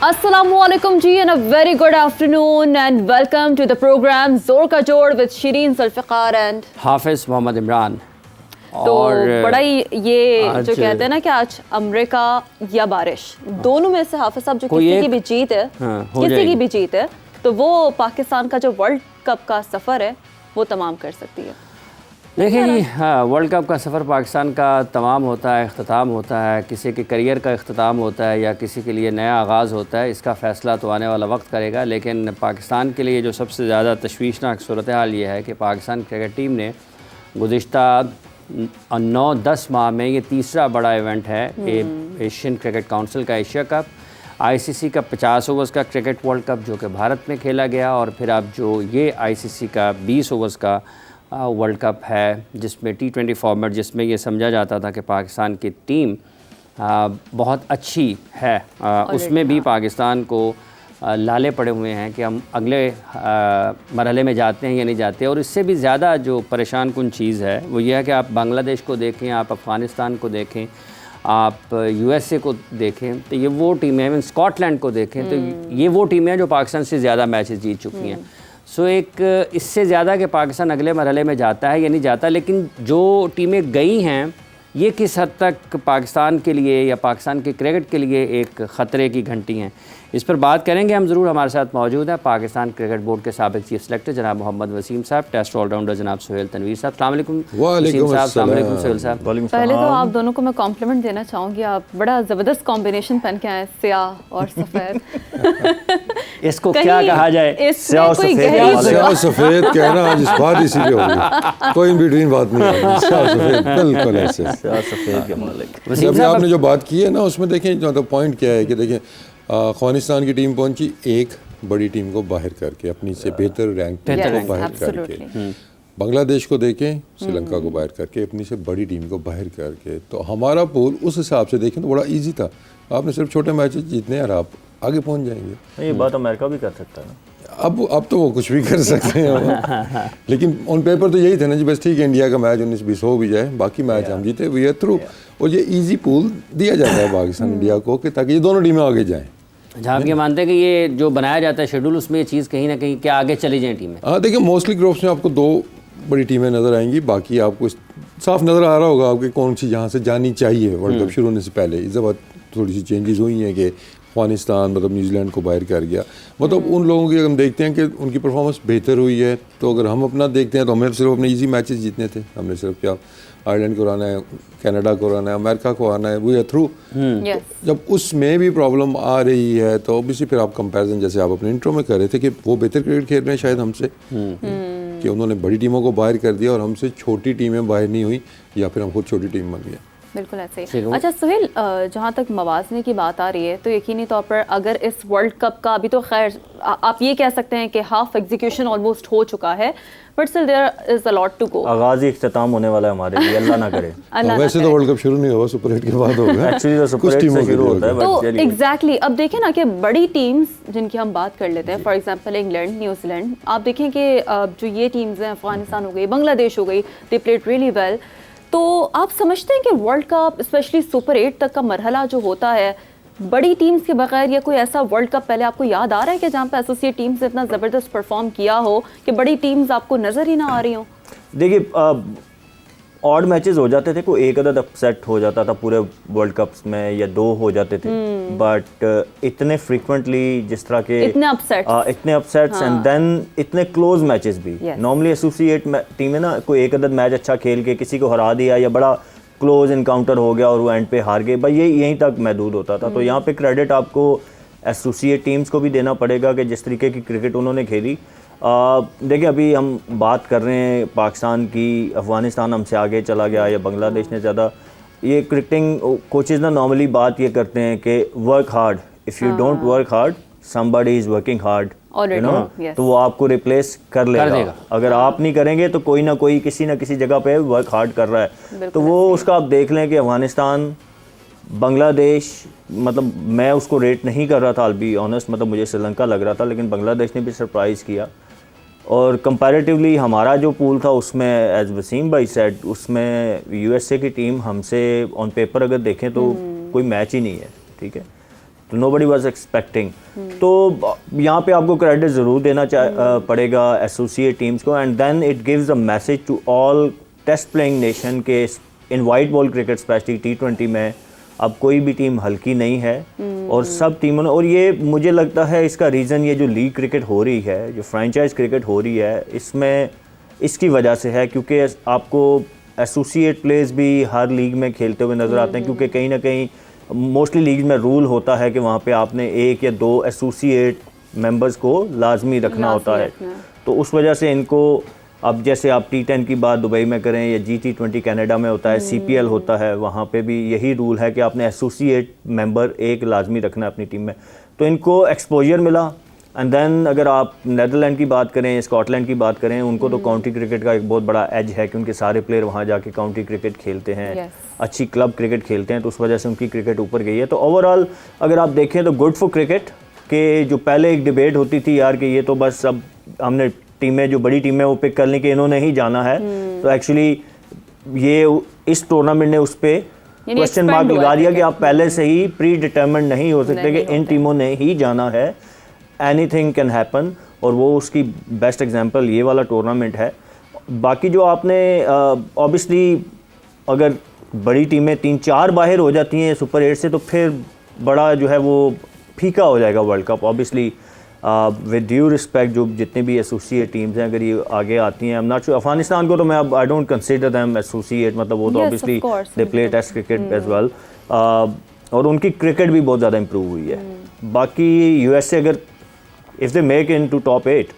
Assalamualaikum ji and a very good afternoon and welcome to the program जोर का जोड़ with Shireen Zulfiqar and हाफिज़ मोहम्मद इमरान। तो और बड़ा ही ये जो कहते हैं ना कि आज अमेरिका या बारिश दोनों में से हाफिज साहब जो किसी की भी जीत है किसी की भी जीत है तो वो पाकिस्तान का जो वर्ल्ड कप का सफ़र है वो तमाम कर सकती है। देखिए जी, वर्ल्ड कप का सफ़र पाकिस्तान का तमाम होता है, इख्तिताम होता है, किसी के करियर का इख्तिताम होता है या किसी के लिए नया आगाज़ होता है। इसका फ़ैसला तो आने वाला वक्त करेगा, लेकिन पाकिस्तान के लिए जो सबसे ज़्यादा तशवीशनाक सूरत हाल ये है कि पाकिस्तान क्रिकेट टीम ने गुज़िश्ता 9-10 माह में ये तीसरा बड़ा इवेंट है एशियन क्रिकेट काउंसिल का एशिया कप, आईसीसी का 50 ओवर्स का क्रिकेट वर्ल्ड कप जो कि भारत में खेला गया, और फिर अब जो ये आईसीसी का 20 ओवर्स का वर्ल्ड कप है जिसमें T20 फॉर्मेट, जिसमें ये समझा जाता था कि पाकिस्तान की टीम बहुत अच्छी है, उसमें भी पाकिस्तान को लाले पड़े हुए हैं कि हम अगले मरहले में जाते हैं या नहीं जाते। और इससे भी ज़्यादा जो परेशान कुन चीज़ है वो ये है कि आप बांग्लादेश को देखें, आप अफ़गानिस्तान को देखें, आप यूएसए को देखें, तो ये वो टीमें हैं, स्कॉटलैंड को देखें तो ये वो टीमें हैं जो पाकिस्तान से ज़्यादा मैचेस जीत चुकी हैं। सो एक इससे ज़्यादा कि पाकिस्तान अगले मरहले में जाता है या नहीं जाता, लेकिन जो टीमें गई हैं ये किस हद तक पाकिस्तान के लिए या पाकिस्तान के क्रिकेट के लिए एक ख़तरे की घंटी हैं, इस पर बात करेंगे हम ज़रूर। हमारे साथ मौजूद है पाकिस्तान क्रिकेट बोर्ड के साबिक़ चीफ सेलेक्टर जनाब मोहम्मद वसीम साहब, टेस्ट ऑलराउंडर जनाब सुहेल तनवीर साहब। अस्सलाम वालेकुम वसीम साहब, अस्सलाम वालेकुम सुहेल साहब। पहले तो आप दोनों को मैं कॉम्प्लीमेंट देना चाहूँगी, आप बड़ा ज़बरदस्त कॉम्बिनेशन पहन के आए, स्याह और सफ़ेद। इसको क्या कहा जाए, स्याह सफ़ेद कहना आज इस बात इसीलिए होगी, कोई बिटवीन बात नहीं है, स्याह सफ़ेद बिल्कुल ऐसे। स्याह सफ़ेद के मालिक। आपने जो बात की है ना उसमें देखें जो पॉइंट क्या है कि देखें अफ़गानिस्तान की टीम पहुंची एक बड़ी टीम को बाहर करके, अपनी से बेहतर रैंक टीम को बाहर करके, बांग्लादेश को देखें श्रीलंका को बाहर करके, अपनी से बड़ी टीम को बाहर करके। तो हमारा पूल उस हिसाब से देखें तो बड़ा इजी था, आपने सिर्फ छोटे मैचेस जीतने हैं और आप आगे पहुंच जाएंगे। ये बात अमेरिका भी कर सकता है। अब तो वो कुछ भी कर सकते हैं लेकिन ऑन पेपर तो यही था ना जी, बस ठीक है इंडिया का मैच 19-20 हो भी जाए, बाकी मैच हम जीते वी आर थ्रू। और ये इजी पूल दिया जाता है पाकिस्तान इंडिया को कि ताकि ये दोनों टीमें आगे जाएं। जहाँ आप ये मानते हैं कि ये जो बनाया जाता है शेड्यूल उसमें ये चीज़ कहीं ना कहीं क्या आगे चली जाए टीमें? हाँ देखिए, मोस्टली ग्रुप्स में आपको 2 बड़ी टीमें नज़र आएंगी, बाकी आपको साफ नज़र आ रहा होगा आपकी कौन सी जहाँ से जानी चाहिए वर्ल्ड कप शुरू होने से पहले। इस बात थोड़ी सी चेंजेस हुई हैं कि अफ़गानिस्तान मतलब न्यूजीलैंड को बाहर कर गया, मतलब उन लोगों की हम देखते हैं कि उनकी परफॉर्मेंस बेहतर हुई है। तो अगर हम अपना देखते हैं तो हमें सिर्फ अपने इजी मैचेस जीतने थे, हमने सिर्फ क्या आयरलैंड को हराना है, कनाडा को हराना है, अमेरिका को हराना है, वी आर थ्रू। जब उसमें भी प्रॉब्लम आ रही है तो ऑब्वियसली फिर आप कंपैरिजन जैसे आप अपने इंट्रो में कर रहे थे कि वो बेहतर क्रिकेट खेल रहे हैं शायद हमसे, कि उन्होंने बड़ी टीमों को बाहर कर दिया और हमसे छोटी टीमें बाहर नहीं हुई या फिर हम खुद छोटी टीम बन गए। बिल्कुल ऐसे ही। अच्छा सुहेल, जहाँ तक मवाज़ने की बात आ रही है तो यकीनी तौर पर अगर इस वर्ल्ड कप का अभी तो खैर आप ये कह सकते हैं कि हाफ एग्जीक्यूशन ऑलमोस्ट हो चुका है, but still there is a lot to go. आगाज़ ही इख्तिताम होने वाला है हमारे लिए, अल्लाह ना करे। वैसे तो वर्ल्ड कप शुरू नहीं हुआ, सुपर 8 के बाद होगा एक्चुअली, तो सुपर 8 से शुरू होता है। तो एग्जैक्टली अब देखें ना कि बड़ी टीम्स जिनकी हम बात कर लेते हैं, फॉर एग्जांपल इंग्लैंड, न्यूजीलैंड, आप देखें कि जो ये टीम्स हैं, अफगानिस्तान हो गई, बांग्लादेश हो गई, दे प्लेड रियली वेल। तो आप समझते हैं कि वर्ल्ड कप स्पेशली सुपर 8 तक का मरहला जो होता है बड़ी टीम्स के बगैर, या कोई ऐसा वर्ल्ड कप पहले आपको याद आ रहा है कि जहाँ पे एसोसिएट टीम्स ने इतना ज़बरदस्त परफॉर्म किया हो कि बड़ी टीम्स आपको नज़र ही ना आ रही हो? देखिए ऑड मैचेस हो जाते थे, कोई एक अदद अपसेट हो जाता था पूरे वर्ल्ड कप्स में या 2 हो जाते थे, बट इतने फ्रीक्वेंटली जिस तरह के इतने अपसेट्स एंड देन इतने क्लोज मैचेस भी नॉर्मली एसोसिएट टीमें ना कोई एक अदद मैच अच्छा खेल के किसी को हरा दिया या बड़ा क्लोज इनकाउंटर हो गया और वो एंड पे हार गए, भाई ये यहीं तक महदूद होता था। तो यहाँ पे क्रेडिट आपको एसोसिएट टीम्स को भी देना पड़ेगा कि जिस तरीके की क्रिकेट उन्होंने खेली। देखिए अभी हम बात कर रहे हैं पाकिस्तान की, अफ़गानिस्तान हमसे आगे चला गया या बांग्लादेश ने ज़्यादा, ये क्रिकेटिंग कोचेज़ ना नॉर्मली बात ये करते हैं कि work hard, if you don't work hard somebody is working hard, you know, तो वो आपको रिप्लेस कर लेगा। अगर आप नहीं करेंगे तो कोई ना कोई किसी ना किसी जगह पे वर्क हार्ड कर रहा है। तो वो उसका आप देख लें कि अफ़गानिस्तान, बांग्लादेश, मतलब मैं उसको रेट नहीं कर रहा था, I'll be honest, मतलब मुझे श्रीलंका लग रहा था, लेकिन बांग्लादेश ने भी सरप्राइज़ किया। और कंपैरेटिवली हमारा जो पूल था उसमें एज वसीम भाई सेड, उसमें यूएसए की टीम हमसे ऑन पेपर अगर देखें तो कोई मैच ही नहीं है, ठीक है। तो नोबडी वाज एक्सपेक्टिंग। तो यहाँ पे आपको क्रेडिट ज़रूर देना पड़ेगा एसोसिएट टीम्स को, and then it gives a message to all test playing nation के in white ball cricket specially T20 में अब कोई भी टीम हल्की नहीं है, और सब टीमों ने, और ये मुझे लगता है इसका रीज़न ये जो लीग क्रिकेट हो रही है, जो फ्रेंचाइज क्रिकेट हो रही है, इसमें इसकी वजह से है, क्योंकि आपको एसोसिएट प्लेयर्स भी हर लीग में खेलते हुए नज़र आते हैं, क्योंकि कहीं ना कहीं मोस्टली लीग में रूल होता है कि वहाँ पे आपने 1 या 2 एसोसिएट मेंबर्स को लाजमी रखना होता है। तो उस वजह से इनको, अब जैसे आप T10 की बात दुबई में करें या G20 कनाडा में होता है, CPL होता है, वहाँ पे भी यही रूल है कि आपने एसोसिएट मेंबर 1 लाजमी रखना है अपनी टीम में। तो इनको एक्सपोजर मिला। एंड देन अगर आप नेदरलैंड की बात करें, स्कॉटलैंड की बात करें, उनको तो काउंटी क्रिकेट का एक बहुत बड़ा एज है कि उनके सारे प्लेयर वहाँ जाके काउंटी क्रिकेट खेलते हैं, अच्छी क्लब क्रिकेट खेलते हैं, तो उस वजह से उनकी क्रिकेट ऊपर गई है। तो ओवरऑल अगर आप देखें तो गुड फॉर क्रिकेट, के जो पहले एक डिबेट होती थी यार कि ये तो बस अब हमने टीमें, जो बड़ी टीमें वो पिक कर ली कि इन्होंने ही जाना है, तो एक्चुअली ये इस टूर्नामेंट ने उस पर क्वेश्चन मार्क लगा दिया कि आप पहले से ही प्री डिटरमिन्ड नहीं हो सकते कि इन टीमों ने ही जाना है, एनीथिंग कैन हैपन। और वो उसकी बेस्ट एग्जांपल ये वाला टूर्नामेंट है। बाकी जो आपने ऑब्वियसली अगर बड़ी टीमें 3-4 बाहर हो जाती हैं सुपर 8 से, तो फिर बड़ा जो है वो फीका हो जाएगा world cup. Obviously with due respect जो जितने भी एसोसिएट टीम्स हैं, अगर ये आगे आती हैं, I am not sure Afghanistan को तो मैं अब I don't consider them associate, मतलब वो तो obviously they play test cricket as well, और उनकी क्रिकेट भी बहुत ज़्यादा इंप्रूव हुई है। बाकी यूएसए अगर if they make in to top 8,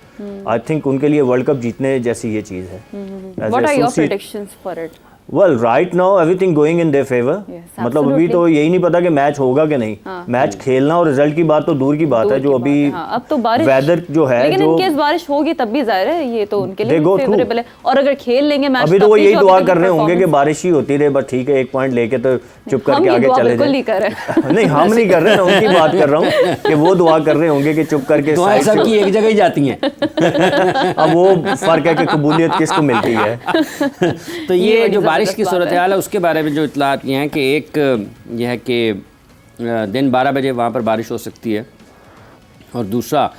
I think उनके लिए वर्ल्ड कप जीतने जैसी ये चीज़ है। What are your predictions for it? Well right now everything going in their favour. मतलब अभी तो यही नहीं पता कि मैच होगा कि नहीं। मैच खेलना और रिजल्ट की बात तो दूर की बात है, जो अभी अब तो बारिश, वेदर जो है, लेकिन जो इन केस बारिश होगी तब भी जाहिर है ये तो उनके लिए फेवरेबल है। और अगर खेल लेंगे मैच, अभी तो वो यही दुआ कर रहे होंगे कि बारिश ही होती रहे, बस ठीक है 1 पॉइंट लेके तो चुप करके आगे चले जाए। नहीं हम नहीं कर रहे हैं, उनकी बात कर रहा हूँ कि वो दुआ कर रहे होंगे कि चुप करके सबकी एक जगह ही जाती हैं। अब वो फर्क है कि कबूलियत किसको मिलती है। तो ये जो बारिश की सूरत हाल है उसके बारे में जो इत्तलात ये हैं कि एक यह है कि दिन 12 बजे वहाँ पर बारिश हो सकती है, और दूसरा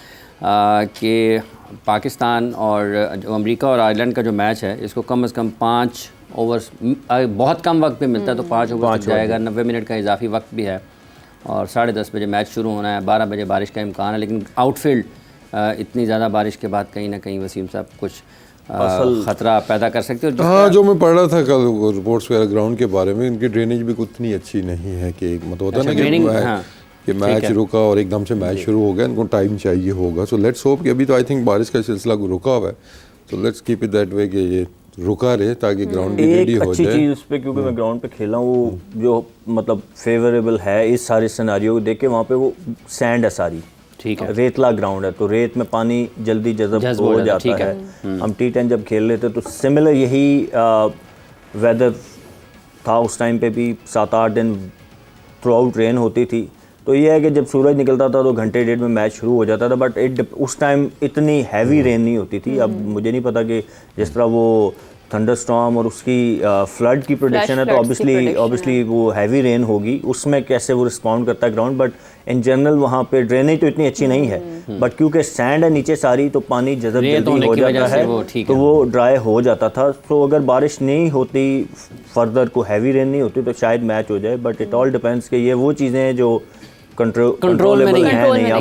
कि पाकिस्तान और जो अमेरिका और आयरलैंड का जो मैच है इसको कम से कम 5 ओवर्स, बहुत कम वक्त पे मिलता है तो 5 ओवर तक जाएगा, 90 मिनट का इजाफी वक्त भी है, और 10:30 बजे मैच शुरू होना है। 12 बजे बारिश का इम्कान है, लेकिन आउटफील्ड इतनी ज़्यादा बारिश के बाद कहीं ना कहीं वसीम साहब कुछ खतरा पैदा कर सकते हो। हाँ, जो मैं पढ़ रहा था कल रिपोर्ट्स वगैरह ग्राउंड के बारे में, इनकी ड्रेनेज भी उतनी अच्छी नहीं है कि मतलब होता है ना कि मैच रुका और एकदम से मैच शुरू हो गया, इनको टाइम चाहिए होगा। सो लेट्स होप कि अभी तो आई थिंक बारिश का सिलसिला रुका हुआ है, तो let's keep it that way कि ये रुका रहे ताकि ग्राउंड भी रेडी हो जाए। अच्छी चीज़ उस पर, क्योंकि मैं ग्राउंड पे खेला हूँ, वो जो मतलब फेवरेबल है इस सारे सिनेरियो को देख के, वहाँ पे वो सैंड है सारी, ठीक है, रेतला ग्राउंड है, तो रेत में पानी जल्दी जज़ब हो जाता है। हम T10 जब खेल रहे थे तो सिमिलर यही वेदर था उस टाइम पे भी, 7-8 दिन थ्रू आउट रेन होती थी। तो ये है कि जब सूरज निकलता था तो घंटे 1.5 में मैच शुरू हो जाता था, बट उस टाइम इतनी हैवी रेन नहीं होती थी। अब मुझे नहीं पता कि जिस तरह वो थंडरस्टॉर्म और उसकी फ्लड की प्रोडिक्शन है, तो ऑब्वियसली वो हैवी रेन होगी, उसमें कैसे वो रिस्पॉन्ड करता है ग्राउंड। बट इन जनरल वहाँ पे ड्रेनेज तो इतनी अच्छी नहीं है, बट क्योंकि सैंड है नीचे सारी, तो पानी जल्दी हो जाता है, तो वो ड्राई हो जाता था। तो अगर बारिश नहीं होती, फर्दर को हैवी रेन नहीं होती, तो शायद मैच हो जाए। बट इट ऑल डिपेंड्स कि ये वो चीज़ें जो कंट्रोल में नहीं है।